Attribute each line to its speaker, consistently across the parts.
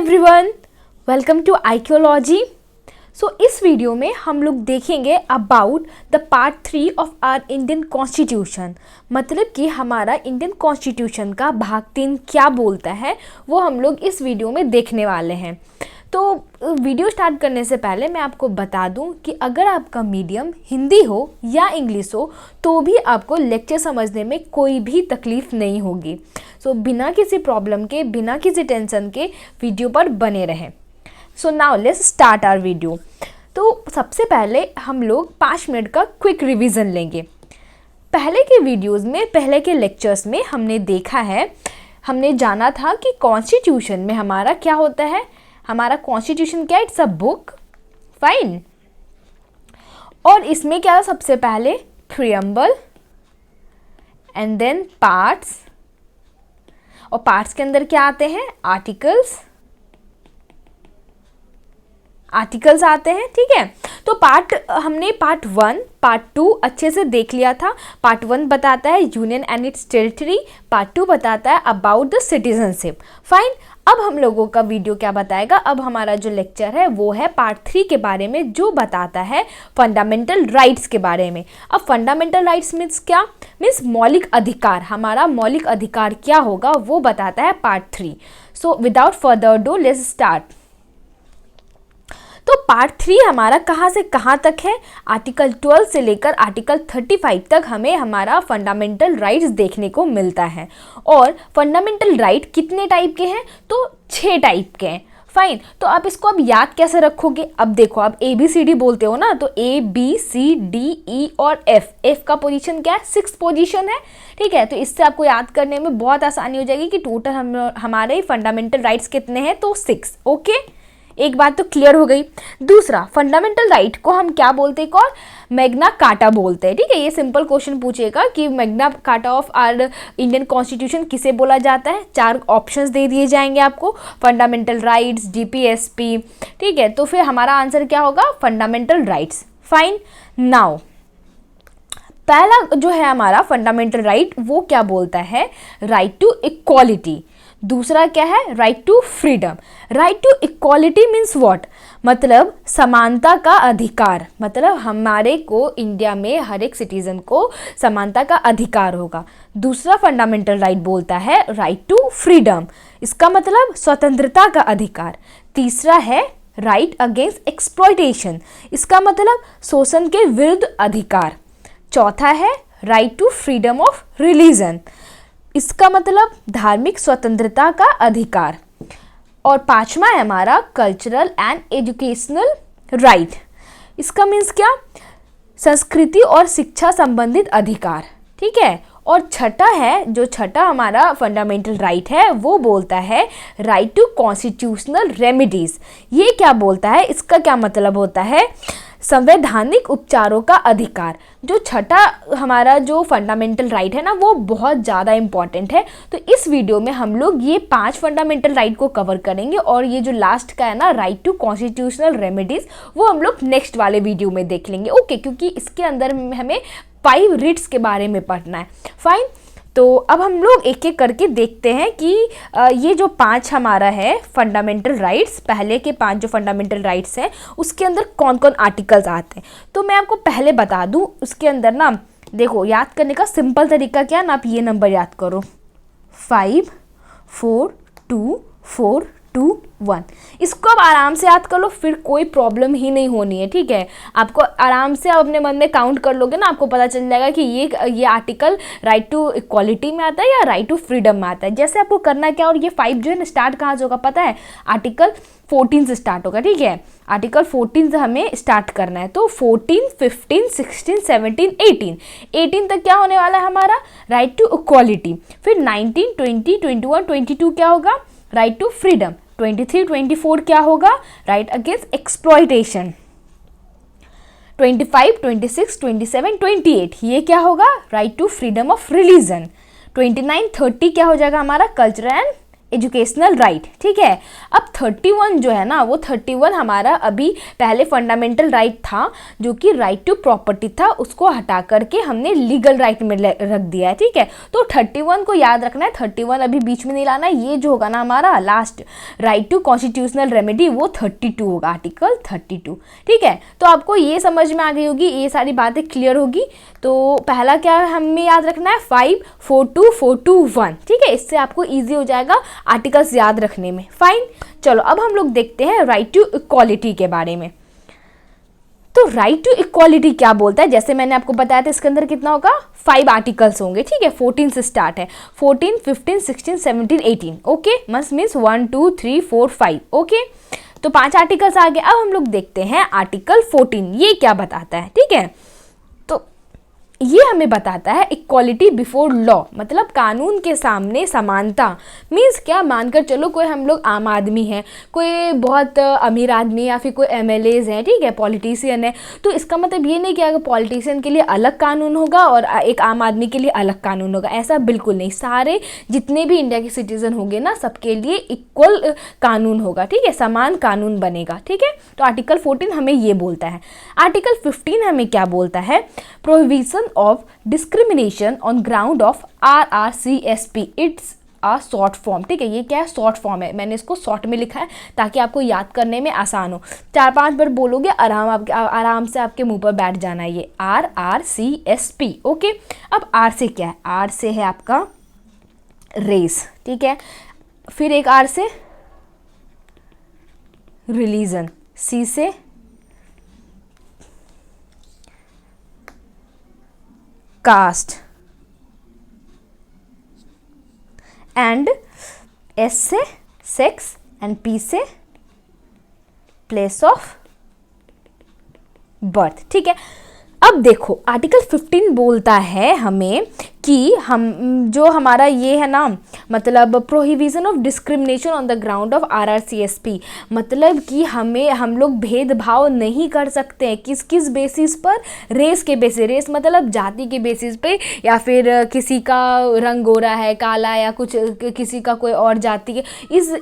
Speaker 1: Everyone, welcome to archaeology. इस video में हम लोग देखेंगे about the part 3 of our Indian constitution. मतलब कि हमारा इंडियन कॉन्स्टिट्यूशन का भाग 3 क्या बोलता है वो हम लोग इस वीडियो में देखने वाले हैं। तो वीडियो स्टार्ट करने से पहले मैं आपको बता दूं कि अगर आपका मीडियम हिंदी हो या इंग्लिश हो तो भी आपको लेक्चर समझने में कोई भी तकलीफ़ नहीं होगी। बिना किसी प्रॉब्लम के, बिना किसी टेंशन के वीडियो पर बने रहें। Now let's start our video. तो सबसे पहले हम लोग 5 मिनट का क्विक रिवीजन लेंगे। पहले के वीडियोस में, पहले के लेक्चर्स में हमने देखा है, हमने जाना था कि कॉन्स्टिट्यूशन में हमारा क्या होता है। हमारा कॉन्स्टिट्यूशन क्या है? It's a book, fine. और इसमें क्या है? सबसे पहले प्रीएम्बल एंड देन पार्ट्स, और पार्ट्स के अंदर क्या आते हैं? आर्टिकल्स आते हैं, ठीक है। तो हमने पार्ट 1, पार्ट 2 अच्छे से देख लिया था। पार्ट 1 बताता है union and it's territory, part 2 बताता है अबाउट द सिटीजनशिप, फाइन। अब हम लोगों का वीडियो क्या बताएगा? अब हमारा जो लेक्चर है वो है पार्ट 3 के बारे में, जो बताता है फंडामेंटल राइट्स के बारे में। अब फंडामेंटल राइट्स मीन्स क्या? मीन्स मौलिक अधिकार। हमारा मौलिक अधिकार क्या होगा वो बताता है part 3। Without further do let's start. तो पार्ट 3 हमारा कहाँ से कहाँ तक है? आर्टिकल 12 से लेकर आर्टिकल 35 तक हमें हमारा फंडामेंटल राइट्स देखने को मिलता है। और फंडामेंटल राइट कितने टाइप के हैं? तो 6 टाइप के हैं, फाइन। तो आप इसको अब याद कैसे रखोगे? अब देखो, आप ABCD बोलते हो ना, तो ABCDE और F का पोजीशन क्या है? 6th पोजीशन है, ठीक है। तो इससे आपको याद करने में बहुत आसानी हो जाएगी कि टोटल हमारे फंडामेंटल राइट्स कितने हैं, तो 6, ओके। एक बात तो क्लियर हो गई। दूसरा, फंडामेंटल राइट को हम क्या बोलते हैं? और मैग्ना कार्टा बोलते हैं, ठीक है। ये सिंपल क्वेश्चन पूछेगा कि Magna Carta of our Indian constitution किसे बोला जाता है। 4 ऑप्शंस दे दिए जाएंगे आपको, फंडामेंटल राइट्स, DPSP, ठीक है। तो फिर हमारा आंसर क्या होगा? Fundamental rights, fine. नाउ पहला जो है हमारा फंडामेंटल राइट, वो क्या बोलता है? Right to equality. दूसरा क्या है? Right to freedom. Right to equality means what? मतलब समानता का अधिकार। मतलब हमारे को इंडिया में हर एक सिटीजन को समानता का अधिकार होगा। दूसरा फंडामेंटल राइट बोलता है राइट टू फ्रीडम, इसका मतलब स्वतंत्रता का अधिकार। तीसरा है राइट अगेंस्ट एक्सप्लॉयटेशन, इसका मतलब शोषण के विरुद्ध अधिकार। चौथा है right to freedom of religion, इसका मतलब धार्मिक स्वतंत्रता का अधिकार। और पांचवा है हमारा कल्चरल एंड एजुकेशनल राइट, इसका मीन्स क्या? संस्कृति और शिक्षा संबंधित अधिकार, ठीक है। और छठा है, जो छठा हमारा फंडामेंटल राइट है, वो बोलता है राइट टू कॉन्स्टिट्यूशनल रेमेडीज। ये क्या बोलता है? इसका क्या मतलब होता है? संवैधानिक उपचारों का अधिकार। जो छठा हमारा जो फंडामेंटल राइट है ना, वो बहुत ज़्यादा इंपॉर्टेंट है। तो इस वीडियो में हम लोग ये 5 फंडामेंटल राइट को कवर करेंगे, और ये जो लास्ट का है ना, राइट टू कॉन्स्टिट्यूशनल रेमेडीज, वो हम लोग नेक्स्ट वाले वीडियो में देख लेंगे, ओके। क्योंकि इसके अंदर हमें 5 रिट्स के बारे में पढ़ना है, फाइन। तो अब हम लोग एक एक करके देखते हैं कि ये जो 5 हमारा है फंडामेंटल राइट्स, पहले के 5 जो फंडामेंटल राइट्स हैं, उसके अंदर कौन कौन आर्टिकल्स आते हैं। तो मैं आपको पहले बता दूं, उसके अंदर ना देखो, याद करने का सिंपल तरीका क्या है ना, आप ये नंबर याद करो, 5 4 2 4 2 1। इसको आप आराम से याद कर लो, फिर कोई प्रॉब्लम ही नहीं होनी है, ठीक है। आपको आराम से आप अपने मन में काउंट कर लोगे ना, आपको पता चल जाएगा कि ये आर्टिकल राइट टू इक्वालिटी में आता है या राइट टू फ्रीडम में आता है। जैसे आपको करना क्या, और ये 5 जो है ना, स्टार्ट कहाँ से होगा पता है? आर्टिकल 14 से स्टार्ट होगा, ठीक है। आर्टिकल 14 से हमें स्टार्ट करना है। तो 14, 15, 16, 17, 18 तक क्या होने वाला है हमारा? Right to equality. फिर 19, 20, 21, 22 क्या होगा? Right to freedom. 23, 24 क्या होगा? Right against exploitation. 25, 26, 27, 28 ये क्या होगा? Right to freedom of religion. 29, 30 क्या हो जाएगा हमारा? कल्चरल एंड एजुकेशनल राइट, ठीक है। अब 31 जो है ना, वो 31 हमारा अभी पहले फंडामेंटल राइट था जो कि राइट टू प्रॉपर्टी था, उसको हटा करके हमने लीगल राइट में रख दिया है, ठीक है। तो 31 को याद रखना है, 31 अभी बीच में नहीं लाना है। ये जो होगा ना हमारा last right to constitutional remedy, वो 32 होगा, आर्टिकल 32, ठीक है। तो आपको ये समझ में आ गई होगी, ये सारी बातें क्लियर होगी। तो पहला क्या हमें याद रखना है, 5, 4, 2, 4, 2, 1, ठीक है। इससे आपको ईजी हो जाएगा आर्टिकल्स याद रखने में। फाइन, चलो अब हम लोग देखते हैं राइट टू इक्वालिटी के बारे में। तो राइट टू इक्वालिटी क्या बोलता है, जैसे मैंने आपको बताया था इसके अंदर कितना होगा, 5 आर्टिकल्स होंगे, ठीक है। 14 से स्टार्ट है, 14, 15, 16, 17, 18, ओके। Must means 1, 2, 3, 4, 5, okay. तो 5 आर्टिकल्स आ गए। अब हम लोग देखते हैं आर्टिकल 14, ये क्या बताता है, ठीक है। ये हमें बताता है इक्वालिटी बिफोर लॉ, मतलब कानून के सामने समानता। मीन्स क्या, मानकर चलो कोई हम लोग आम आदमी है, कोई बहुत अमीर आदमी या फिर कोई एमएलएज हैं, ठीक है, पॉलिटिशियन है। तो इसका मतलब ये नहीं कि अगर पॉलिटिशियन के लिए अलग कानून होगा और एक आम आदमी के लिए अलग कानून होगा, ऐसा बिल्कुल नहीं। सारे जितने भी इंडिया के सिटीजन होंगे ना, सबके लिए इक्वल कानून होगा, ठीक है, समान कानून बनेगा, ठीक है। तो आर्टिकल 14 हमें ये बोलता है। आर्टिकल 15 हमें क्या बोलता है, prohibition of discrimination on ground of RRCSP, it's a short form, ठीक है। ये क्या है, शॉर्ट फॉर्म है, मैंने इसको शॉर्ट में लिखा है ताकि आपको याद करने में आसान हो। 4-5 बार बोलोगे, आराम से आपके मुंह पर बैठ जाना है, ये RRCSP, ओके। अब R से क्या है, R से है आपका रेस, ठीक है। फिर एक R से रिलीजन, C से कास्ट, एंड S से सेक्स, एंड P से प्लेस ऑफ बर्थ, ठीक है। अब देखो आर्टिकल 15 बोलता है हमें कि हम जो हमारा ये है ना, मतलब prohibition of discrimination on the ground of RRCSP, मतलब कि हम लोग भेदभाव नहीं कर सकते हैं। किस किस बेसिस पर, रेस के बेसिस, रेस मतलब जाति के बेसिस पे, या फिर किसी का रंग गोरा है, काला, या कुछ किसी का कोई और जाति के,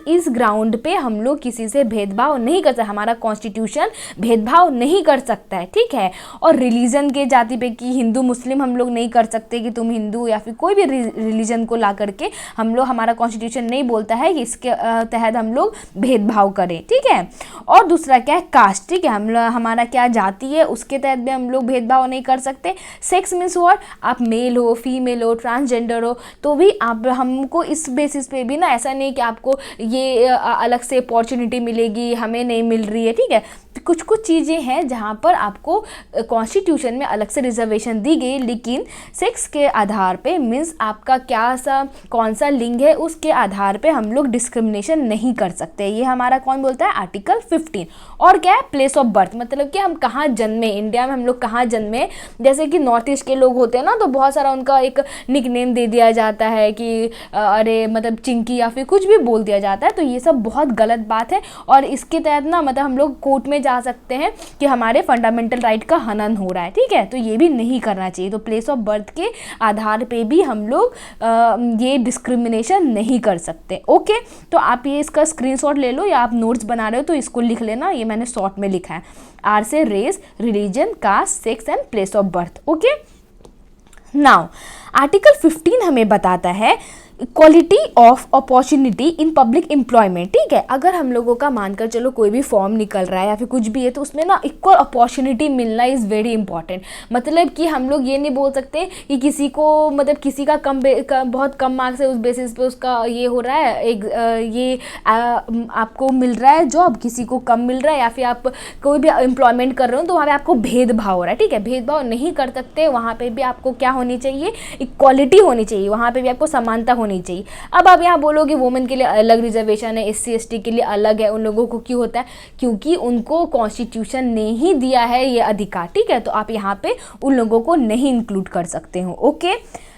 Speaker 1: इस ग्राउंड पे हम लोग किसी से भेदभाव नहीं कर सकते। हमारा कॉन्स्टिट्यूशन भेदभाव नहीं कर सकता है, ठीक है। और रिलीजन के जाति पे, कि हिंदू मुस्लिम हम लोग नहीं कर सकते कि तुम हिंदू या फिर कोई भी रिलीजन को ला करके हम लोग, हमारा कॉन्स्टिट्यूशन नहीं बोलता है कि इसके तहत हम लोग भेदभाव करें, ठीक है। और दूसरा क्या है, कास्ट, ठीक है, हमारा क्या जाति है उसके तहत भी हम लोग भेदभाव नहीं कर सकते। सेक्स मीन्स व्हाट, आप मेल हो, फीमेल हो, ट्रांसजेंडर हो, तो भी आप हमको इस बेसिस पे भी ना, ऐसा नहीं कि आपको ये अलग से अपॉर्चुनिटी मिलेगी, हमें नहीं मिल रही है, ठीक है। कुछ कुछ चीज़ें हैं जहाँ पर आपको कॉन्स्टिट्यूशन में अलग से रिजर्वेशन दी गई, लेकिन सेक्स के आधार पे, मीन्स आपका क्या सा कौन सा लिंग है उसके आधार पे हम लोग डिस्क्रिमिनेशन नहीं कर सकते। ये हमारा कौन बोलता है, आर्टिकल 15। और क्या है, प्लेस ऑफ बर्थ, मतलब कि हम कहाँ जन्मे, इंडिया में हम लोग कहाँ जन्मे। जैसे कि नॉर्थ ईस्ट के लोग होते हैं ना, तो बहुत सारा उनका एक निकनेम दे दिया जाता है कि अरे मतलब चिंकी, या फिर कुछ भी बोल दिया जाता है। तो ये सब बहुत गलत बात है, और इसके तहत ना मतलब हम लोग कोर्ट में जा सकते हैं कि हमारे फंडामेंटल राइट का हनन हो रहा है, ठीक है। तो ये भी नहीं करना चाहिए। तो प्लेस ऑफ बर्थ के आधार पे भी हम लोग ये डिस्क्रिमिनेशन नहीं कर सकते, ओके। तो आप ये इसका स्क्रीनशॉट ले लो, या आप नोट्स बना रहे हो तो इसको लिख लेना, ये मैंने शॉर्ट में लिखा है। R से race, religion, caste, sex and place of birth, okay. Now article 15 हमें बताता है equality of opportunity in public employment, ठीक है। अगर हम लोगों का मानकर चलो कोई भी फॉर्म निकल रहा है या फिर कुछ भी है, तो उसमें ना इक्वल अपॉर्चुनिटी मिलना इज़ वेरी इंपॉर्टेंट। मतलब कि हम लोग ये नहीं बोल सकते कि किसी को, मतलब किसी का बहुत कम मार्क्स है, उस बेसिस पे उसका ये हो रहा है, आपको मिल रहा है जॉब, किसी को कम मिल रहा है, या फिर आप कोई भी एम्प्लॉयमेंट कर रहे हो तो वहाँ पर आपको भेदभाव हो रहा है, ठीक है। भेदभाव नहीं कर सकते, वहाँ पर भी आपको क्या होनी चाहिए, इक्वालिटी होनी चाहिए, वहाँ पर भी आपको समानता होनी चाहिए। अब आप यहाँ बोलोगे वुमेन के लिए अलग रिजर्वेशन है, SC/ST के लिए अलग है, उन लोगों को क्यों होता है, क्योंकि उनको कॉन्स्टिट्यूशन ने ही दिया है ये अधिकार, ठीक है। तो आप यहाँ पे उन लोगों को नहीं इंक्लूड कर सकते हो, ओके।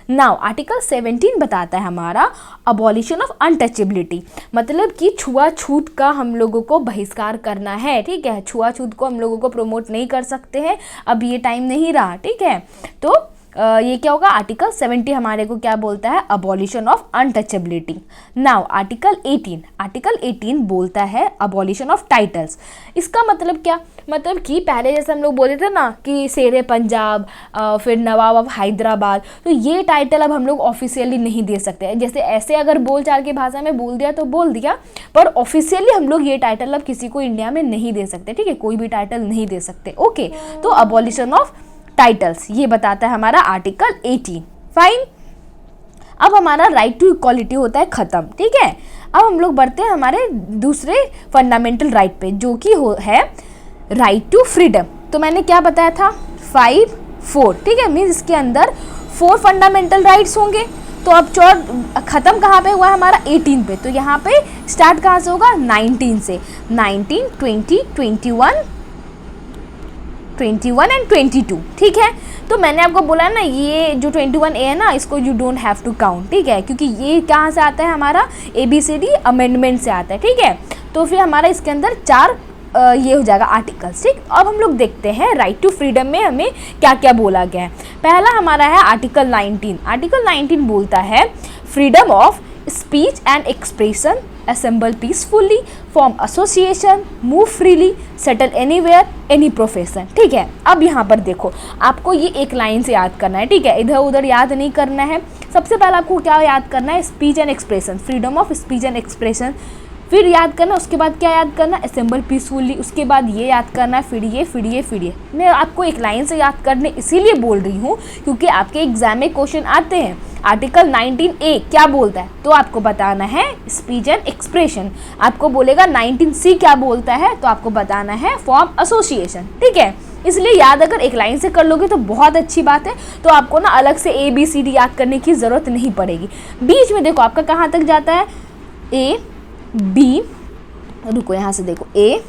Speaker 1: नाउ आर्टिकल 17 बताता है हमारा अबॉलिशन ऑफ अनटचेबिलिटी, मतलब कि छुआछूत का हम लोगों को बहिष्कार करना है, ठीक है। छुआछूत को हम लोगों को प्रमोट नहीं कर सकते हैं, अब ये टाइम नहीं रहा, ठीक है। तो ये क्या होगा, आर्टिकल 70 हमारे को क्या बोलता है, abolition of untouchability. Now article 18 बोलता है अबॉलिशन ऑफ टाइटल्स। इसका मतलब क्या, मतलब कि पहले जैसे हम लोग बोलते थे ना कि शेर पंजाब, फिर नवाब ऑफ हैदराबाद, तो ये टाइटल अब हम लोग ऑफिशियली नहीं दे सकते। जैसे ऐसे अगर बोलचाल की भाषा में बोल दिया तो बोल दिया, पर ऑफिशियली हम लोग ये टाइटल अब किसी को इंडिया में नहीं दे सकते, ठीक है, कोई भी टाइटल नहीं दे सकते। ओके, तो अबॉलिशन ऑफ टाइटल्स ये बताता है हमारा आर्टिकल 18। फाइन, अब हमारा राइट टू इक्वालिटी होता है खत्म, ठीक है। अब हम लोग बढ़ते हैं हमारे दूसरे फंडामेंटल राइट पे, जो कि है राइट टू फ्रीडम। तो मैंने क्या बताया था, 5, 4, ठीक है, मीन्स इसके अंदर 4 फंडामेंटल राइट्स होंगे। तो अब खत्म कहाँ पे हुआ है हमारा, 18 पे। तो यहाँ पे स्टार्ट कहाँ से होगा, 19 से। 19, 20, 21 एंड 22, ठीक है। तो मैंने आपको बोला ना, ये जो 21A है ना, इसको you don't have to count, ठीक है, क्योंकि ये कहाँ से आता है, हमारा ABCD अमेंडमेंट से आता है, ठीक है। तो फिर हमारा इसके अंदर 4 ये हो जाएगा आर्टिकल्स, ठीक। अब हम लोग देखते हैं राइट टू फ्रीडम में हमें क्या क्या बोला गया है। पहला हमारा है आर्टिकल 19। आर्टिकल 19 बोलता है freedom of speech and expression, assemble peacefully, form association, move freely, settle anywhere, any profession, ठीक है। अब यहाँ पर देखो, आपको ये एक लाइन से याद करना है, ठीक है, इधर उधर याद नहीं करना है। सबसे पहले आपको क्या याद करना है, speech and expression, freedom of speech and expression, फिर याद करना, उसके बाद क्या याद करना, असेंबल पीसफुली, उसके बाद ये याद करना है, फिर ये। मैं आपको एक लाइन से याद करने इसीलिए बोल रही हूँ क्योंकि आपके एग्जाम में क्वेश्चन आते हैं। आर्टिकल 19A क्या बोलता है, तो आपको बताना है स्पीच एंड एक्सप्रेशन। आपको बोलेगा 19C क्या बोलता है, तो आपको बताना है फॉर्म एसोसिएशन, ठीक है। इसलिए याद अगर एक लाइन से कर लोगे तो बहुत अच्छी बात है, तो आपको ना अलग से ABCD याद करने की ज़रूरत नहीं पड़ेगी। बीच में देखो आपका कहाँ तक जाता है, A, B, रुको यहाँ से देखो, A,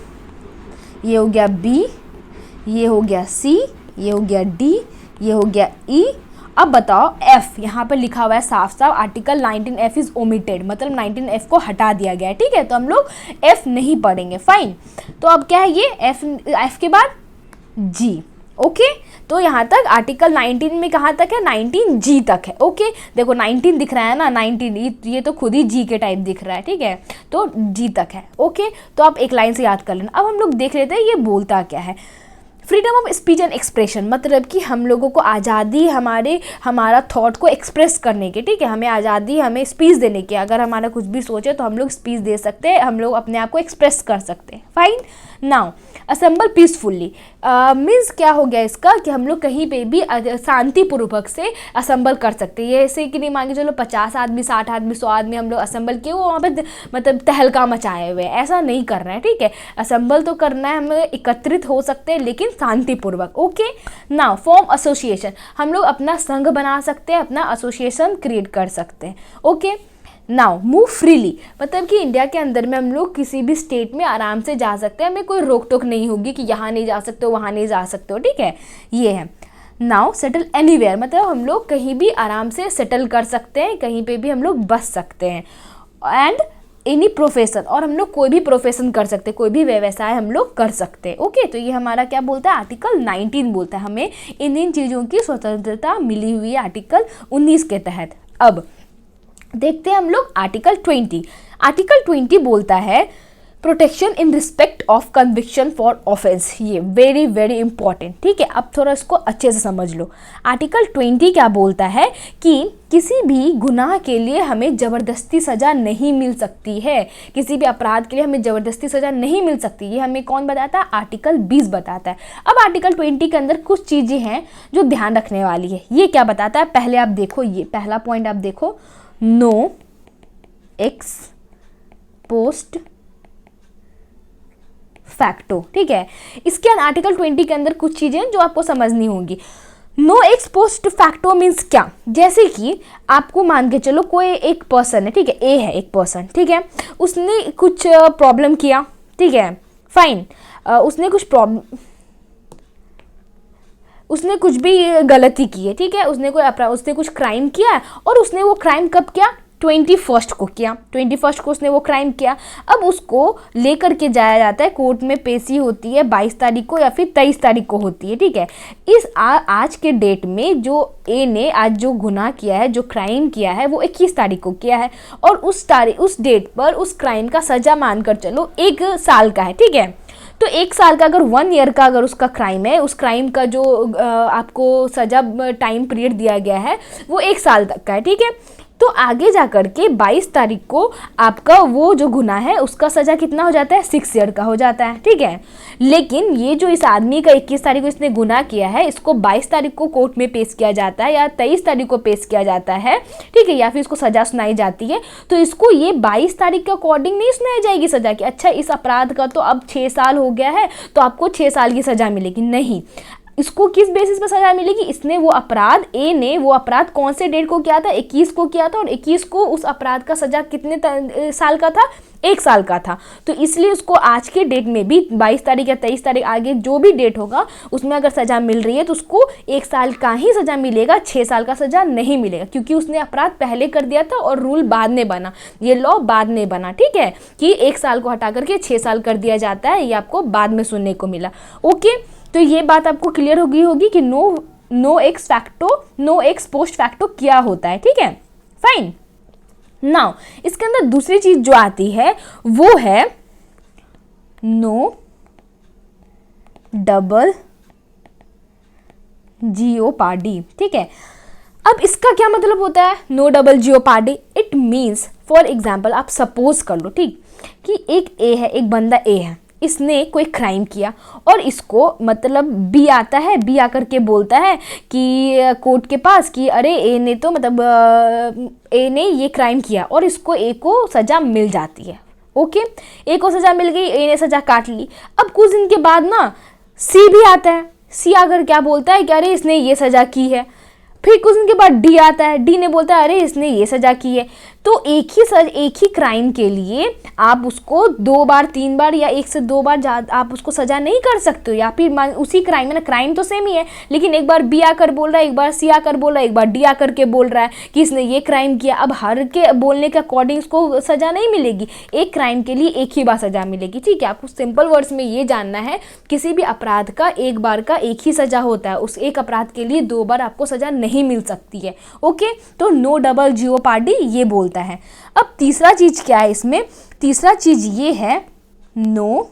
Speaker 1: ये हो गया B, ये हो गया C, ये हो गया D, ये हो गया E। अब बताओ F, यहाँ पर लिखा हुआ है साफ साफ आर्टिकल 19F इज ओमिटेड, मतलब 19F को हटा दिया गया है, ठीक है। तो हम लोग F नहीं पढ़ेंगे, फाइन। तो अब क्या है ये F के बाद G, ओके। तो यहाँ तक आर्टिकल 19 में कहाँ तक है, 19G तक है, ओके। देखो 19 दिख रहा है ना, 19 ये तो खुद ही G के टाइप दिख रहा है, ठीक है, तो G तक है, ओके। तो आप एक लाइन से याद कर लेना। अब हम लोग देख लेते हैं ये बोलता क्या है। Freedom of speech and expression, मतलब कि हम लोगों को आज़ादी हमारा थॉट को एक्सप्रेस करने की, ठीक है, हमें आज़ादी, हमें स्पीच देने की। अगर हमारा कुछ भी सोचे तो हम लोग स्पीच दे सकते हैं, हम लोग अपने आप को एक्सप्रेस कर सकते हैं, fine. Now assemble peacefully means क्या हो गया इसका, कि हम लोग कहीं पे भी शांतिपूर्वक से असेंबल कर सकते हैं। ये ऐसे कि नहीं मान के चलो 50 आदमी, 60 आदमी, 100 आदमी हम लोग असेंबल किए, वो वहाँ पे मतलब तहलका मचाए हुए, ऐसा नहीं करना है, ठीक है। असेंबल तो करना है, हमें एकत्रित हो सकते हैं लेकिन शांतिपूर्वक, ओके। नाउ फॉर्म एसोसिएशन, हम लोग अपना संघ बना सकते हैं, अपना एसोसिएशन क्रिएट कर सकते हैं, ओके। नाउ मूव फ्रीली, मतलब कि इंडिया के अंदर में हम लोग किसी भी स्टेट में आराम से जा सकते हैं, हमें कोई रोक टोक नहीं होगी कि यहाँ नहीं जा सकते हो, वहाँ नहीं जा सकते हो, ठीक है, ये है। नाउ सेटल एनीवेयर, मतलब हम लोग कहीं भी आराम से सेटल कर सकते हैं, कहीं पे भी हम लोग बस सकते हैं। एंड एनी प्रोफेशन, और हम लोग कोई भी प्रोफेशन कर सकते हैं, कोई भी व्यवसाय हम लोग कर सकते हैं, ओके। तो ये हमारा क्या बोलता है, आर्टिकल 19 बोलता है हमें इन चीज़ों की स्वतंत्रता मिली हुई है आर्टिकल 19 के तहत। अब देखते हैं हम लोग आर्टिकल 20। आर्टिकल 20 बोलता है protection in respect of conviction for offence, ये वेरी वेरी इंपॉर्टेंट, ठीक है। अब थोड़ा इसको अच्छे से समझ लो। आर्टिकल 20 क्या बोलता है कि किसी भी गुनाह के लिए हमें ज़बरदस्ती सज़ा नहीं मिल सकती है, किसी भी अपराध के लिए हमें ज़बरदस्ती सज़ा नहीं मिल सकती, ये हमें कौन बताता है, आर्टिकल 20 बताता है। अब आर्टिकल 20 के अंदर कुछ चीज़ें हैं जो ध्यान रखने वाली है। ये क्या बताता है, पहले आप देखो, ये पहला पॉइंट आप देखो, नो एक्स पोस्ट फैक्टो, ठीक है। इसके आर्टिकल 20 के अंदर कुछ चीजें जो आपको समझनी होंगी। No ex post facto means क्या, जैसे कि आपको मान के चलो कोई एक पर्सन है, ठीक है, ए है एक पर्सन, ठीक है, उसने कुछ प्रॉब्लम किया, ठीक है, फाइन, उसने कुछ भी गलती की है, ठीक है, उसने कुछ क्राइम किया है, और उसने वो क्राइम कब किया, 21 को किया, 21 को उसने वो क्राइम किया। अब उसको लेकर के जाया जाता है, कोर्ट में पेशी होती है 22 तारीख को या फिर 23 तारीख को होती है, ठीक है। इस आज के डेट में जो ए ने आज जो गुनाह किया है, जो क्राइम किया है, वो 21 तारीख को किया है और उस डेट पर उस क्राइम का सजा मानकर चलो 1 साल का है, ठीक है। तो 1 साल का अगर 1 ईयर का अगर उसका क्राइम है, उस क्राइम का जो आपको सजा टाइम पीरियड दिया गया है वो 1 साल तक का है, ठीक है। तो आगे जा कर के 22 तारीख को आपका वो जो गुनाह है उसका सजा कितना हो जाता है, 6 ईयर का हो जाता है, ठीक है। लेकिन ये जो इस आदमी का 21 तारीख को इसने गुनाह किया है, इसको 22 तारीख को कोर्ट में पेश किया जाता है या 23 तारीख को पेश किया जाता है, ठीक है, या फिर इसको सजा सुनाई जाती है। तो इसको ये 22 तारीख के अकॉर्डिंग नहीं सुनाई जाएगी सजा की, अच्छा इस अपराध का तो अब 6 साल हो गया है तो आपको 6 साल की सजा मिलेगी, नहीं। इसको किस बेसिस पर सजा मिलेगी, इसने वो अपराध, ए ने वो अपराध कौन से डेट को किया था, 21 को किया था और 21 को उस अपराध का सजा कितने साल का था, 1 साल का था। तो इसलिए उसको आज के डेट में भी 22 तारीख या 23 तारीख आगे जो भी डेट होगा उसमें अगर सजा मिल रही है तो उसको 1 साल का ही सजा मिलेगा, 6 साल का सजा नहीं मिलेगा, क्योंकि उसने अपराध पहले कर दिया था और रूल बाद में बना, ये लॉ बाद में बना, ठीक है, कि 1 साल को हटा करके 6 साल कर दिया जाता है। ये आपको बाद में सुनने को मिला, ओके। तो ये बात आपको क्लियर होगी कि नो एक्स पोस्ट फैक्टो क्या होता है, ठीक है, फाइन। नाउ इसके अंदर दूसरी चीज जो आती है वो है नो डबल जियोपार्डी, ठीक है। अब इसका क्या मतलब होता है, no double jeopardy? It means for example आप सपोज कर लो, ठीक, कि एक ए है, एक बंदा ए है, इसने कोई क्राइम किया और इसको मतलब बी आता है, बी आकर के बोलता है कि कोर्ट के पास कि अरे ए ने तो मतलब ए ने ये क्राइम किया और इसको ए को सज़ा मिल जाती है, ओके। ए को सज़ा मिल गई, ए ने सज़ा काट ली। अब कुछ दिन के बाद ना सी भी आता है, सी आकर क्या बोलता है कि अरे इसने ये सज़ा की है। फिर कुछ दिन के बाद डी आता है, डी ने बोलता है अरे इसने ये सज़ा की है। तो एक ही क्राइम के लिए आप उसको 2 बार 3 बार या 1 से 2 बार आप उसको सज़ा नहीं कर सकते हो, या फिर उसी क्राइम में ना, क्राइम तो सेम ही है लेकिन एक बार बी आकर बोल रहा है, एक बार सी आकर बोल रहा है, एक बार डी आकर के बोल रहा है कि इसने ये क्राइम किया। अब हर के बोलने के अकॉर्डिंग उसको सज़ा नहीं मिलेगी, एक क्राइम के लिए एक ही बार सज़ा मिलेगी, ठीक है। आपको सिंपल वर्ड्स में ये जानना है, किसी भी अपराध का एक बार का एक ही सज़ा होता है, उस एक अपराध के लिए 2 बार आपको सज़ा नहीं मिल सकती है, ओके। तो नो डबल जियोपार्डी ये बोलता है। अब तीसरा चीज क्या है इसमें, तीसरा चीज ये है no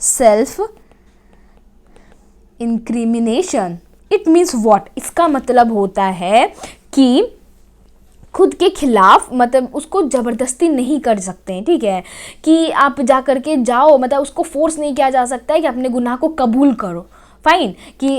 Speaker 1: self incrimination. It means what? इसका मतलब होता है कि खुद के खिलाफ मतलब उसको ज़बरदस्ती नहीं कर सकते हैं, ठीक है, कि आप जा करके जाओ, मतलब उसको फोर्स नहीं किया जा सकता है कि अपने गुनाह को कबूल करो, फाइन, कि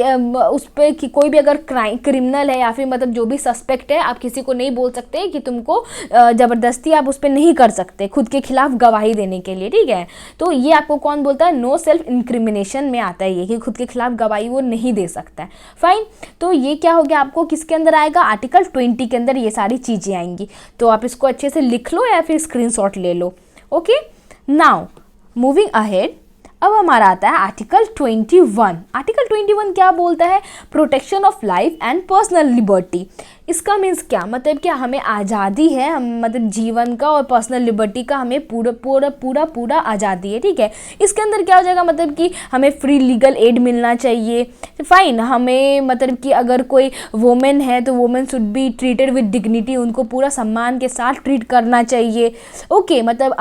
Speaker 1: उस पर कि कोई भी अगर क्रिमिनल है या फिर मतलब जो भी सस्पेक्ट है, आप किसी को नहीं बोल सकते कि तुमको ज़बरदस्ती आप उस पर नहीं कर सकते खुद के खिलाफ गवाही देने के लिए, ठीक है। तो ये आपको कौन बोलता है, नो सेल्फ इंक्रिमिनेशन में आता है ये, कि खुद के खिलाफ गवाही वो नहीं दे सकता है, फाइन। तो ये क्या हो गया, आपको किसके अंदर आएगा, आर्टिकल 20 के अंदर ये सारी चीज़ें आएंगी। तो आप इसको अच्छे से लिख लो या फिर स्क्रीनशॉट ले लो, ओके। नाउ मूविंग अहेड, अब हमारा आता है आर्टिकल 21। आर्टिकल 21 क्या बोलता है, protection of life and personal liberty. इसका मीन्स क्या, मतलब क्या हमें आज़ादी है, हम मतलब जीवन का और पर्सनल लिबर्टी का हमें पूरा आज़ादी है, ठीक है। इसके अंदर क्या हो जाएगा, मतलब कि हमें फ्री लीगल एड मिलना चाहिए, फाइन। हमें मतलब कि अगर कोई वुमेन है तो women should be treated with dignity, उनको पूरा सम्मान के साथ ट्रीट करना चाहिए, ओके। मतलब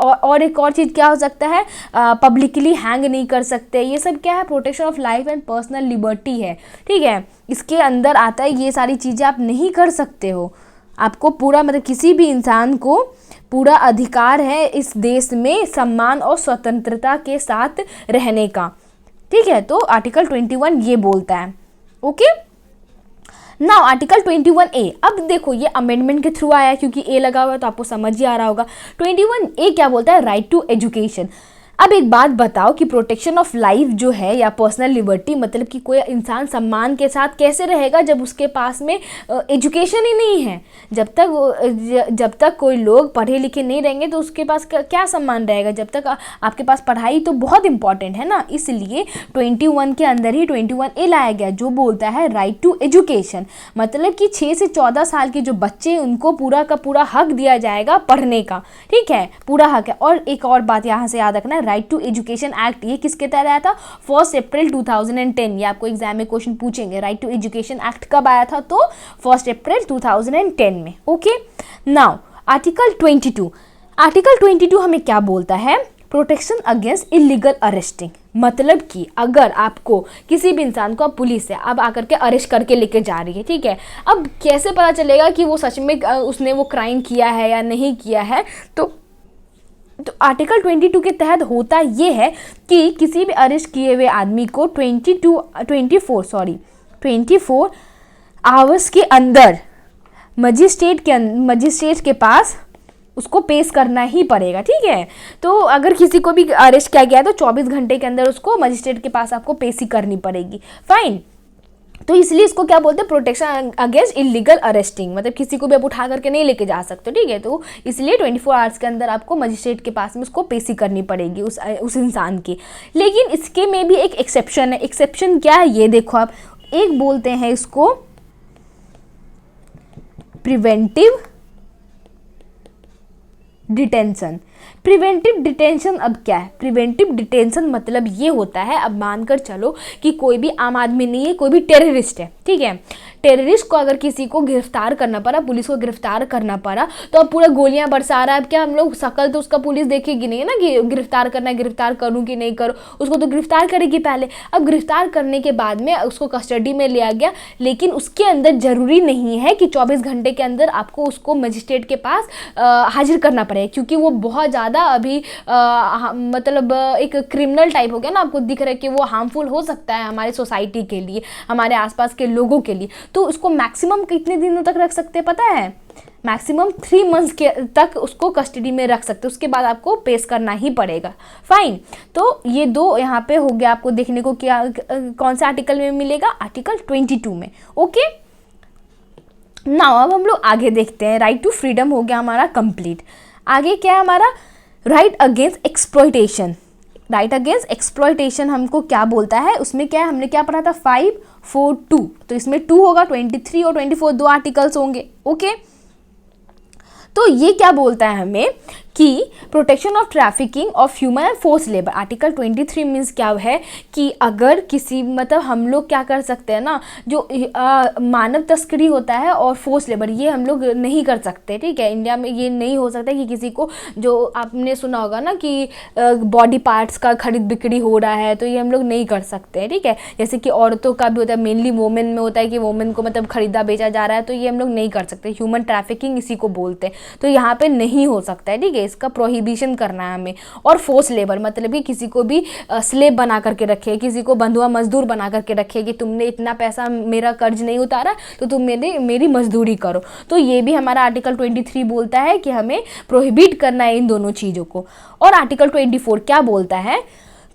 Speaker 1: और एक और चीज़ क्या हो सकता है, पब्लिकली हैंग नहीं कर सकते, ये सब क्या है, protection of life and personal liberty है, ठीक है। इसके अंदर आता है ये सारी चीज़ें आप नहीं कर सकते हो, आपको पूरा मतलब किसी भी इंसान को पूरा अधिकार है इस देश में सम्मान और स्वतंत्रता के साथ रहने का, ठीक है। तो आर्टिकल 21 ये बोलता है, ओके। नाउ आर्टिकल 21A, अब देखो ये अमेंडमेंट के थ्रू आया है क्योंकि ए लगा हुआ है तो आपको समझ ही आ रहा होगा। 21A क्या बोलता है, राइट टू एजुकेशन। अब एक बात बताओ कि प्रोटेक्शन ऑफ लाइफ जो है या पर्सनल लिबर्टी, मतलब कि कोई इंसान सम्मान के साथ कैसे रहेगा जब उसके पास में एजुकेशन ही नहीं है। जब तक कोई लोग पढ़े लिखे नहीं रहेंगे तो उसके पास क्या सम्मान रहेगा। जब तक आपके पास पढ़ाई तो बहुत इंपॉर्टेंट है ना, इसलिए 21 के अंदर ही 21A लाया गया जो बोलता है राइट टू एजुकेशन, मतलब कि 6 से 14 साल के जो बच्चे हैं उनको पूरा का पूरा हक दिया जाएगा पढ़ने का, ठीक है, पूरा हक है। और एक और बात यहाँ से याद रखना, राइट टू एजुकेशन एक्ट ये किसके तहत आया था, 1 अप्रैल 2010। ये आपको एग्जाम में क्वेश्चन पूछेंगे, राइट टू एजुकेशन एक्ट कब आया था, तो 1 अप्रैल 2010 में। Okay, now article 22। आर्टिकल 22 हमें क्या बोलता है, प्रोटेक्शन अगेंस्ट इलीगल अरेस्टिंग, मतलब कि अगर आपको किसी भी इंसान को, अब पुलिस है अब आकर के अरेस्ट करके लेके जा रही है, ठीक है, अब कैसे पता चलेगा कि वो सच में उसने वो क्राइम किया है या नहीं किया है। तो आर्टिकल 22 के तहत होता ये है कि किसी भी अरेस्ट किए हुए आदमी को 24 आवर्स के अंदर मजिस्ट्रेट के पास उसको पेश करना ही पड़ेगा, ठीक है। तो अगर किसी को भी अरेस्ट किया गया है तो 24 घंटे के अंदर उसको मजिस्ट्रेट के पास आपको पेश ही करनी पड़ेगी, फाइन। तो इसलिए इसको क्या बोलते हैं, प्रोटेक्शन अगेंस्ट इलीगल अरेस्टिंग, मतलब किसी को भी आप उठा करके नहीं लेके जा सकते, ठीक है। तो इसलिए 24 आवर्स के अंदर आपको मजिस्ट्रेट के पास में उसको पेशी करनी पड़ेगी उस इंसान की। लेकिन इसके में भी एक एक्सेप्शन है। एक्सेप्शन क्या है ये देखो आप, एक बोलते हैं इसको प्रिवेंटिव डिटेंशन। प्रिवेंटिव डिटेंशन अब क्या है, प्रिवेंटिव डिटेंशन मतलब ये होता है, अब मानकर चलो कि कोई भी आम आदमी नहीं है, कोई भी टेररिस्ट है, ठीक है, टेररिस्ट को अगर किसी को गिरफ्तार करना पड़ा, पुलिस को गिरफ्तार करना पड़ा, तो अब पूरा गोलियां बरसा रहा है। अब क्या हम लोग शकल तो उसका पुलिस देखेगी नहीं है ना कि गिरफ्तार करना है, गिरफ्तार करूँ कि नहीं करूँ, उसको तो गिरफ्तार करेगी पहले। अब गिरफ्तार करने के बाद में उसको कस्टडी में लिया गया, लेकिन उसके अंदर जरूरी नहीं है कि 24 घंटे के अंदर आपको उसको मजिस्ट्रेट के पास हाजिर करना पड़ेगा, क्योंकि वो बहुत ज़्यादा अभी मतलब एक क्रिमिनल टाइप हो गया ना, आपको दिख रहा है कि वो हार्मफुल हो सकता है हमारे सोसाइटी के लिए, हमारे आसपास के लोगों के लिए। तो उसको मैक्सिमम कितने दिनों तक रख सकते हैं पता है, मैक्सिमम 3 मंथ्स के तक उसको कस्टडी में रख सकते, उसके बाद आपको पेश करना ही पड़ेगा, फाइन। तो ये दो यहाँ पे हो गया, आपको देखने को क्या कौन सा आर्टिकल में मिलेगा, आर्टिकल 22 में। ओके, नाउ अब हम लोग आगे देखते हैं, राइट टू फ्रीडम हो गया हमारा कंप्लीट। आगे क्या है हमारा, right against exploitation. Right against exploitation हमको क्या बोलता है, उसमें क्या है, हमने क्या पढ़ा था 542, तो इसमें 2 होगा, 23 और 24 दो आर्टिकल्स होंगे। ओके, तो ये क्या बोलता है हमें कि protection of trafficking of human and force labour. Article 23 means क्या है कि अगर किसी, मतलब हम लोग क्या कर सकते हैं ना, जो मानव तस्करी होता है और फोर्स लेबर, ये हम लोग नहीं कर सकते, ठीक है। इंडिया में ये नहीं हो सकता कि किसी को, जो आपने सुना होगा ना कि बॉडी पार्ट्स का खरीद बिक्री हो रहा है, तो ये हम लोग नहीं कर सकते, ठीक है। जैसे कि औरतों का भी होता है, मेनली वोमेन में होता है कि वोमेन को मतलब खरीदा बेचा जा रहा है, तो ये हम लोग नहीं कर सकते। ह्यूमन ट्रैफिकिंग इसी को बोलते हैं, तो यहाँ पे नहीं हो सकता है, ठीक है, इसका प्रोहिबिशन करना है हमें। और फोर्स लेबर मतलब कि किसी को भी स्लेव बना करके रखे, किसी को बंधुआ मजदूर बना करके रखे कि तुमने इतना पैसा मेरा कर्ज नहीं उतारा तो तुम मेरी मजदूरी करो, तो ये भी हमारा आर्टिकल 23 बोलता है कि हमें प्रोहिबिट करना है इन दोनों चीज़ों को। और आर्टिकल 24 क्या बोलता है,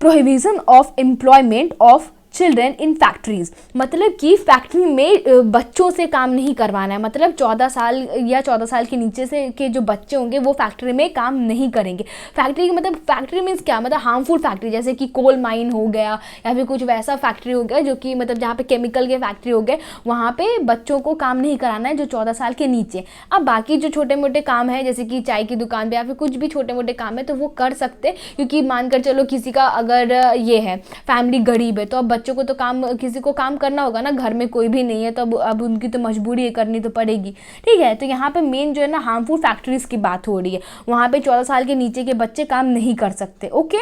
Speaker 1: prohibition of employment of children in factories, मतलब कि फैक्ट्री में बच्चों से काम नहीं करवाना है, मतलब 14 साल या 14 साल के नीचे से के जो बच्चे होंगे वो फैक्ट्री में काम नहीं करेंगे। फैक्ट्री मतलब फैक्ट्री मीन्स क्या, मतलब हार्मफुल फैक्ट्री, जैसे कि कोल माइन हो गया या फिर कुछ वैसा फैक्ट्री हो गया जो कि मतलब जहाँ पे केमिकल के फैक्ट्री हो गए, वहाँ पे बच्चों को काम नहीं कराना है जो 14 साल के नीचे। अब बाकी जो छोटे मोटे काम है, जैसे कि चाय की दुकान पे या फिर कुछ भी छोटे मोटे काम है, तो वो कर सकते, क्योंकि मानकर चलो किसी का अगर ये है फैमिली गरीब है, तो अब बच्चों को तो काम, किसी को काम करना होगा ना, घर में कोई भी नहीं है, तो अब उनकी तो मजबूरी है, करनी तो पड़ेगी, ठीक है। तो यहाँ पे मेन जो है ना हार्मफुल फैक्ट्रीज की बात हो रही है, वहाँ पे 14 साल के नीचे के बच्चे काम नहीं कर सकते। ओके,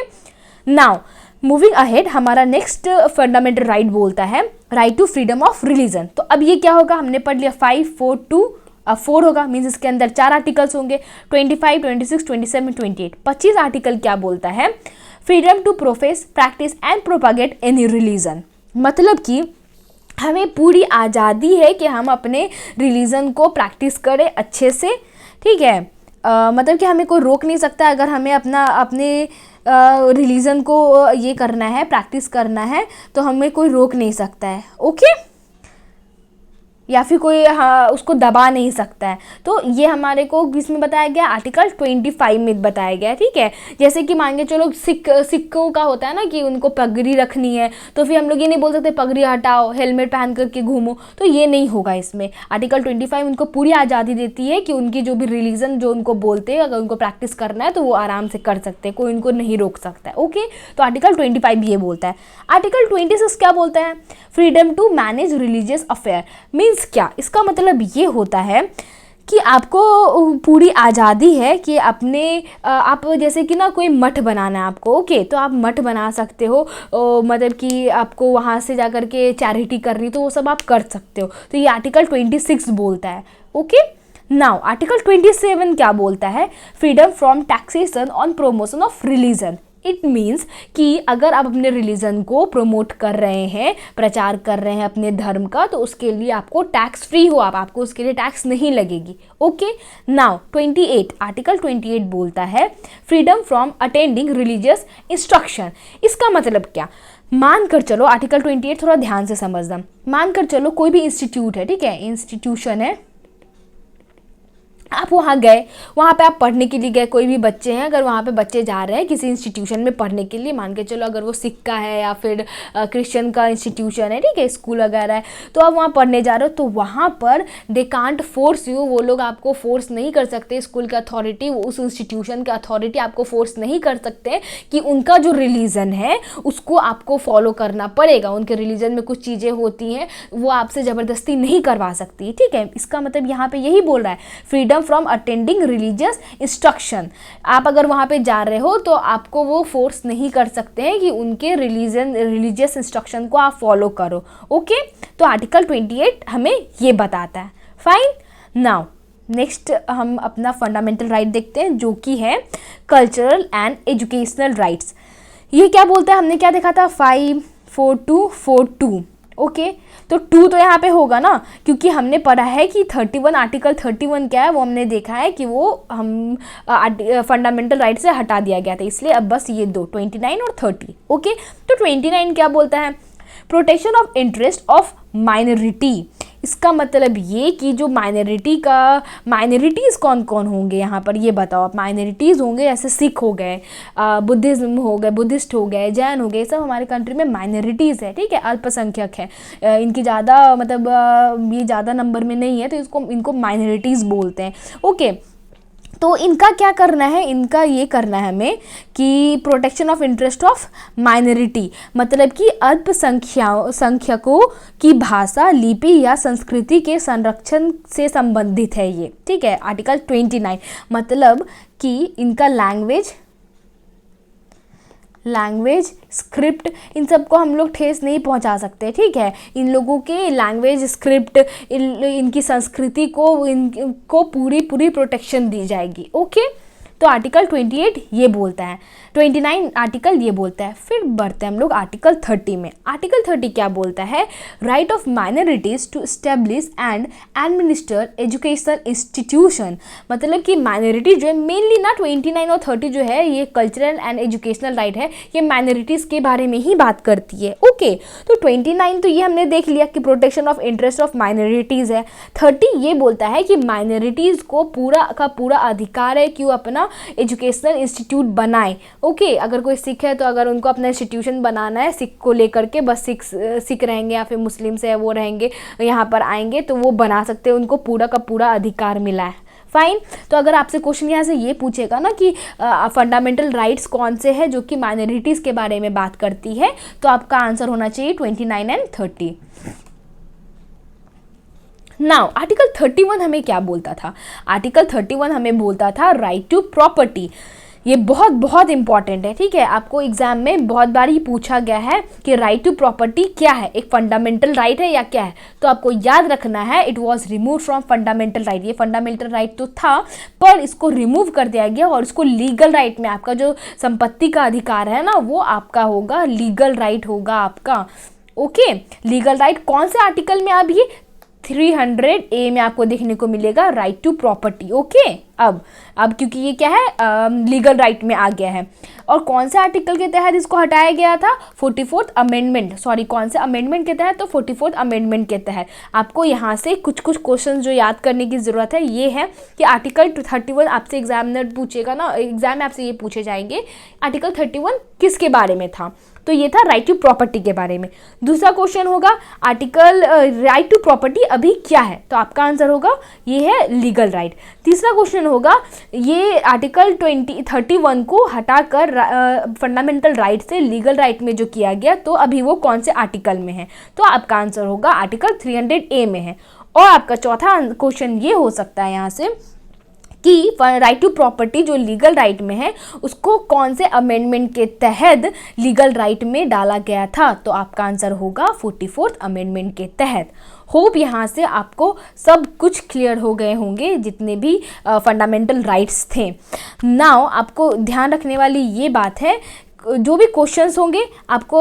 Speaker 1: नाउ मूविंग अहेड, हमारा नेक्स्ट फंडामेंटल राइट बोलता है right to freedom of religion. तो अब ये क्या होगा, हमने पढ़ लिया 542, अब 4 होगा, मीन्स इसके अंदर 4 आर्टिकल्स होंगे, 25, 26, 27, 28। 25 आर्टिकल क्या बोलता है, freedom to profess, practice and propagate any religion, मतलब कि हमें पूरी आज़ादी है कि हम अपने रिलीजन को प्रैक्टिस करें अच्छे से, ठीक है, मतलब कि हमें कोई रोक नहीं सकता अगर हमें अपने रिलीजन को ये करना है, प्रैक्टिस करना है, तो हमें कोई रोक नहीं सकता है। ओके, या फिर कोई उसको दबा नहीं सकता है। तो ये हमारे को किसमें बताया गया, आर्टिकल 25 में बताया गया है। ठीक है, जैसे कि मान के चलो सिक्कों का होता है ना कि उनको पगड़ी रखनी है, तो फिर हम लोग ये नहीं बोल सकते पगड़ी हटाओ, हेलमेट पहन करके घूमो, तो ये नहीं होगा। इसमें आर्टिकल 25 उनको पूरी आज़ादी देती है कि उनकी जो भी रिलीजन जो उनको बोलते हैं, अगर उनको प्रैक्टिस करना है तो वो आराम से कर सकते हैं, कोई उनको नहीं रोक सकता है। ओके, तो आर्टिकल 25 ये बोलता है। आर्टिकल 26 क्या बोलता है, freedom to manage religious affair. Means क्या, इसका मतलब ये होता है कि आपको पूरी आज़ादी है कि अपने आप जैसे कि ना कोई मठ बनाना है आपको, ओके, तो आप मठ बना सकते हो, मतलब कि आपको वहाँ से जा कर के चैरिटी करनी, तो वो सब आप कर सकते हो। तो ये आर्टिकल 26 बोलता है। ओके, नाउ आर्टिकल 27 क्या बोलता है, freedom from taxation on promotion of religion. It means कि अगर आप अपने रिलीजन को प्रमोट कर रहे हैं, प्रचार कर रहे हैं अपने धर्म का, तो उसके लिए आपको टैक्स फ्री हो, आपको उसके लिए टैक्स नहीं लगेगी। ओके, नाउ 28 आर्टिकल 28 बोलता है freedom from attending religious instruction. इसका मतलब क्या, मान कर चलो, आर्टिकल 28 थोड़ा ध्यान से समझना, मान कर चलो कोई भी इंस्टीट्यूट है, ठीक है, इंस्टीट्यूशन है, आप वहाँ गए, वहाँ पे आप पढ़ने के लिए गए, कोई भी बच्चे हैं, अगर वहाँ पे बच्चे जा रहे हैं किसी इंस्टीट्यूशन में पढ़ने के लिए, मान के चलो अगर वो सिख का है या फिर क्रिश्चियन का इंस्टीट्यूशन है, ठीक है, स्कूल वगैरह है, तो आप वहाँ पढ़ने जा रहे हो, तो वहाँ पर दे कांट फोर्स यू, वो लोग आपको फोर्स नहीं कर सकते, स्कूल की अथॉरिटी, उस इंस्टीट्यूशन की अथॉरिटी आपको फोर्स नहीं कर सकते कि उनका जो रिलीजन है उसको आपको फॉलो करना पड़ेगा। उनके रिलीजन में कुछ चीज़ें होती हैं, वो आपसे ज़बरदस्ती नहीं करवा सकती। ठीक है, इसका मतलब यहाँ पे यही बोल रहा है, freedom from attending religious instruction. आप अगर वहाँ पे जा रहे हो तो आपको वो फोर्स नहीं कर सकते हैं कि उनके रिलीजियस इंस्ट्रक्शन को आप फॉलो करो। ओके, तो आर्टिकल 28 हमें ये बताता है। फाइन, नाउ नेक्स्ट हम अपना फंडामेंटल राइट देखते हैं, जो कि है कल्चरल एंड एजुकेशनल राइट्स। ये क्या बोलता है, हमने क्या देखा था, 54242। ओके, तो 2 तो यहाँ पे होगा ना, क्योंकि हमने पढ़ा है कि 31 आर्टिकल 31 क्या है, वो हमने देखा है कि वो हम फंडामेंटल राइट से हटा दिया गया था, इसलिए अब बस ये 2, 29 और 30। ओके, तो 29 क्या बोलता है, protection of interest of minority. इसका मतलब ये कि जो माइनॉरिटीज़ कौन कौन होंगे यहाँ पर, ये बताओ आप। माइनॉरिटीज़ होंगे जैसे सिख हो गए, बुद्धिज़्म हो गए, बुद्धिस्ट हो गए, जैन हो गए, सब हमारे कंट्री में माइनॉरिटीज़ है। ठीक है, अल्पसंख्यक है, इनकी ज़्यादा मतलब ये ज़्यादा नंबर में नहीं है, तो इनको माइनॉरिटीज़ बोलते हैं। ओके, तो इनका क्या करना है, इनका ये करना है हमें कि protection of interest of minority, मतलब कि अल्पसंख्यकों की भाषा, लिपि या संस्कृति के संरक्षण से संबंधित है ये। ठीक है, आर्टिकल 29 मतलब कि इनका लैंग्वेज, स्क्रिप्ट, इन सबको हम लोग ठेस नहीं पहुंचा सकते। ठीक है, इन लोगों के लैंग्वेज, स्क्रिप्ट, इनकी संस्कृति को, इनको पूरी प्रोटेक्शन दी जाएगी। ओके, तो आर्टिकल 28 ये बोलता है, 29 आर्टिकल ये बोलता है। फिर बढ़ते हैं हम लोग आर्टिकल 30 में। आर्टिकल 30 क्या बोलता है, right of minorities to establish and administer educational institution. मतलब कि माइनॉरिटी जो है, मेनली ना 29 और 30 जो है ये कल्चरल एंड एजुकेशनल राइट है, ये माइनॉरिटीज़ के बारे में ही बात करती है। ओके, तो 29 तो ये हमने देख लिया कि protection of interest of minorities है। 30 ये बोलता है कि माइनॉरिटीज़ को पूरा का पूरा अधिकार है कि वो अपना एजुकेशनल इंस्टीट्यूट बनाए। ओके, अगर कोई सिख है तो अगर उनको अपना इंस्टीट्यूशन बनाना है, सिख को लेकर के, बस सिख रहेंगे या फिर मुस्लिम से वो रहेंगे, यहाँ पर आएंगे तो वो बना सकते हैं, उनको पूरा का पूरा अधिकार मिला है। फाइन, तो अगर आपसे क्वेश्चन यहाँ से ये पूछेगा ना कि फंडामेंटल राइट्स कौन से हैं जो कि माइनॉरिटीज़ के बारे में बात करती है, तो आपका आंसर होना चाहिए 29 एंड 30। नाउ आर्टिकल 31 हमें क्या बोलता था, आर्टिकल 31 हमें बोलता था राइट टू प्रॉपर्टी। ये बहुत बहुत इंपॉर्टेंट है। ठीक है, आपको एग्जाम में बहुत बार ही पूछा गया है कि राइट टू प्रॉपर्टी क्या है, एक फंडामेंटल राइट है या क्या है, तो आपको याद रखना है it was remove from fundamental right. ये फंडामेंटल राइट तो था पर इसको रिमूव कर दिया गया और इसको लीगल राइट में, आपका जो संपत्ति का अधिकार है ना वो आपका होगा, लीगल राइट होगा आपका। ओके, लीगल राइट कौन से आर्टिकल में, अब ये 300A में आपको देखने को मिलेगा राइट टू प्रॉपर्टी। ओके, अब क्योंकि ये क्या है, लीगल राइट में आ गया है। और कौन से आर्टिकल के तहत इसको हटाया गया था? 44th अमेंडमेंट, सॉरी कौन से अमेंडमेंट के तहत? तो 44th अमेंडमेंट के तहत। आपको यहाँ से कुछ क्वेश्चन जो याद करने की ज़रूरत है ये है कि आर्टिकल 31 आपसे एग्जामिनर पूछेगा ना, एग्जाम में आपसे ये पूछे जाएंगे आर्टिकल 31 किसके बारे में था? तो ये था राइट टू प्रॉपर्टी के बारे में। दूसरा क्वेश्चन होगा आर्टिकल राइट टू प्रॉपर्टी अभी क्या है? तो आपका आंसर होगा ये है लीगल राइट। तीसरा क्वेश्चन होगा ये आर्टिकल 31 को हटाकर फंडामेंटल राइट से लीगल राइट में जो किया गया, तो अभी वो कौन से आर्टिकल में है? तो आपका आंसर होगा आर्टिकल 300A में है। और आपका चौथा क्वेश्चन ये हो सकता है यहाँ से कि राइट टू प्रॉपर्टी जो लीगल राइट में है उसको कौन से अमेंडमेंट के तहत लीगल राइट में डाला गया था? तो आपका आंसर होगा 44th अमेंडमेंट के तहत। होप यहाँ से आपको सब कुछ क्लियर हो गए होंगे जितने भी फंडामेंटल राइट्स थे। नाउ आपको ध्यान रखने वाली ये बात है, जो भी क्वेश्चंस होंगे आपको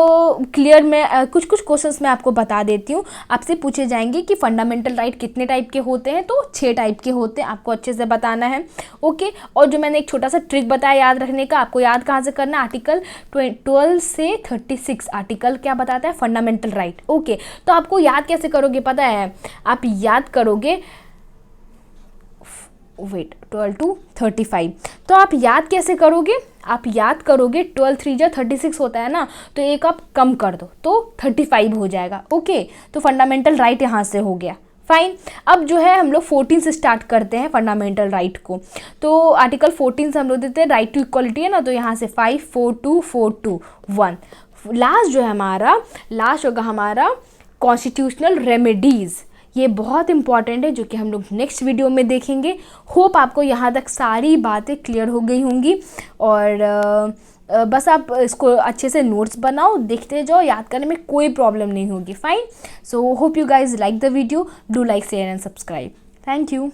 Speaker 1: क्लियर में कुछ क्वेश्चंस मैं आपको बता देती हूँ। आपसे पूछे जाएंगे कि फंडामेंटल राइट कितने टाइप के होते हैं? तो 6 टाइप के होते हैं, आपको अच्छे से बताना है। ओके, और जो मैंने एक छोटा सा ट्रिक बताया याद रखने का, आपको याद कहाँ से करना है? आर्टिकल 12 से 36 आर्टिकल क्या बताता है? Fundamental right. ओके, तो आपको याद कैसे करोगे पता है? आप याद करोगे 12 to 35। तो आप याद कैसे करोगे? आप याद करोगे 12 3 जा 36 होता है ना, तो एक आप कम कर दो तो 35 हो जाएगा। ओके, तो फंडामेंटल राइट यहाँ से हो गया। फाइन, अब जो है हम लोग 14 से स्टार्ट करते हैं फंडामेंटल राइट को। तो आर्टिकल 14 से हम लोग देते हैं राइट टू इक्वलिटी है ना, तो यहाँ से 5 4 2 4 2 1। लास्ट जो है हमारा, लास्ट होगा हमारा कॉन्स्टिट्यूशनल रेमेडीज़। ये बहुत इंपॉर्टेंट है जो कि हम लोग नेक्स्ट वीडियो में देखेंगे। होप आपको यहाँ तक सारी बातें क्लियर हो गई होंगी और बस आप इसको अच्छे से नोट्स बनाओ, देखते जाओ, याद करने में कोई प्रॉब्लम नहीं होगी। Fine, so hope you guys like the video, do like share and subscribe. Thank you.